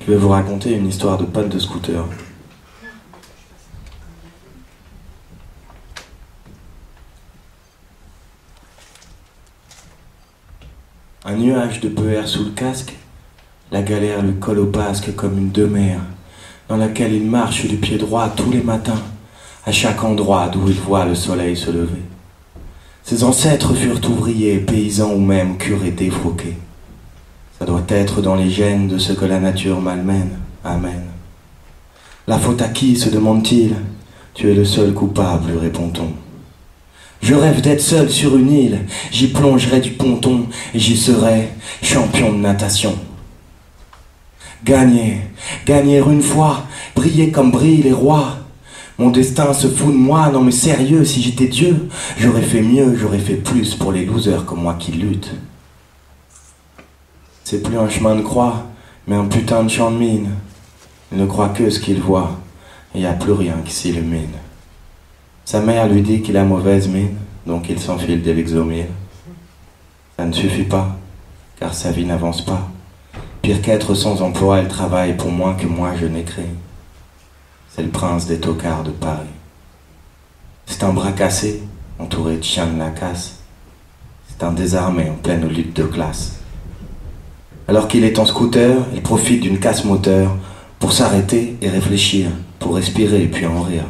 Je vais vous raconter une histoire de panne de scooter. Un nuage de peur sous le casque, la galère lui colle au basque comme une demeure, dans laquelle il marche du pied droit tous les matins, à chaque endroit d'où il voit le soleil se lever. Ses ancêtres furent ouvriers, paysans ou même curés défroqués. Ça doit être dans les gènes de ce que la nature malmène. Amen. La faute à qui, se demande-t-il? Tu es le seul coupable, lui répond-on. Je rêve d'être seul sur une île, j'y plongerai du ponton et j'y serai champion de natation. Gagner une fois, briller comme brillent les rois. Mon destin se fout de moi, non mais sérieux, si j'étais Dieu, j'aurais fait mieux, j'aurais fait plus pour les losers comme moi qui luttent. C'est plus un chemin de croix, mais un putain de champ de mine. Il ne croit que ce qu'il voit, et il n'y a plus rien qui s'illumine. Sa mère lui dit qu'il a mauvaise mine, donc il s'enfile des Lexomil. Ça ne suffit pas, car sa vie n'avance pas. Pire qu'être sans emploi, elle travaille pour moins que moi je n'écris. C'est le prince des tocards de Paris. C'est un bras cassé, entouré de chiens de la casse. C'est un désarmé en pleine lutte de classe. Alors qu'il est en scooter, il profite d'une casse moteur pour s'arrêter et réfléchir, pour respirer et puis en rire.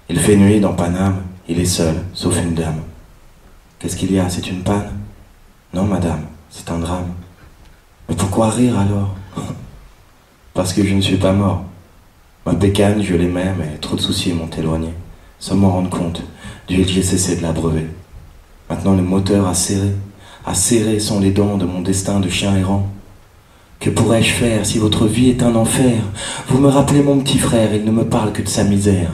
Il fait nuit dans Paname, il est seul, sauf une dame. Qu'est-ce qu'il y a, c'est une panne? Non, madame, c'est un drame. Mais pourquoi rire alors? Parce que je ne suis pas mort. Ma bécane, je l'aimais, mais trop de soucis m'ont éloigné. Sans m'en rendre compte, d'huile j'ai cessé de l'abreuver. Maintenant le moteur a serré sont les dents de mon destin de chien errant. Que pourrais-je faire si votre vie est un enfer? Vous me rappelez mon petit frère, il ne me parle que de sa misère.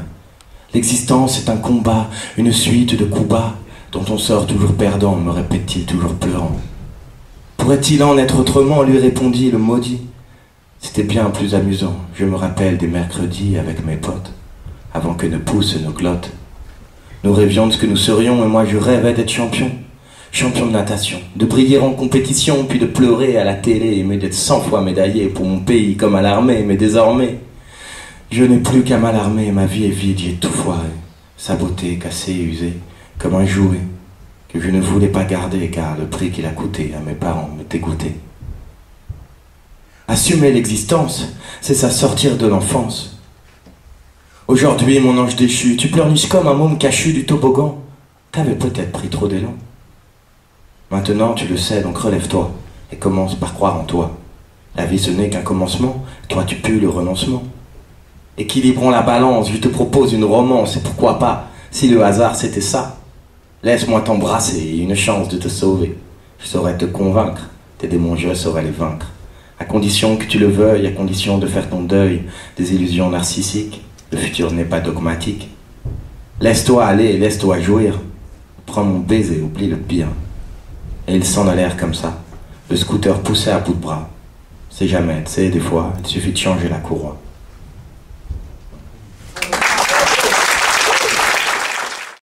L'existence est un combat, une suite de coups bas, dont on sort toujours perdant, me répète-t-il toujours pleurant. Pourrait-il en être autrement, lui répondit le maudit. C'était bien plus amusant, je me rappelle des mercredis avec mes potes, avant que ne poussent nos glottes. Nous rêvions de ce que nous serions, et moi je rêvais d'être champion de natation, de briller en compétition, puis de pleurer à la télé, mais d'être 100 fois médaillé pour mon pays comme à l'armée, mais désormais, je n'ai plus qu'à m'alarmer, ma vie est vide, j'ai tout foiré, saboté, cassé, usé, comme un jouet, que je ne voulais pas garder, car le prix qu'il a coûté à mes parents me dégoûtait. Assumer l'existence, c'est ça sortir de l'enfance. Aujourd'hui, mon ange déchu, tu pleurniches comme un môme cachu du toboggan. T'avais peut-être pris trop d'élan. Maintenant, tu le sais, donc relève-toi et commence par croire en toi. La vie, ce n'est qu'un commencement, toi tu pues le renoncement. Équilibrons la balance, je te propose une romance, et pourquoi pas, si le hasard c'était ça. Laisse-moi t'embrasser et une chance de te sauver. Je saurais te convaincre, tes démons je saurais les vaincre. À condition que tu le veuilles, à condition de faire ton deuil des illusions narcissiques, le futur n'est pas dogmatique. Laisse-toi aller, laisse-toi jouir. Prends mon baiser, oublie le pire. Et ils s'en allèrent comme ça. Le scooter poussait à bout de bras. C'est jamais, tu sais, des fois, il suffit de changer la courroie.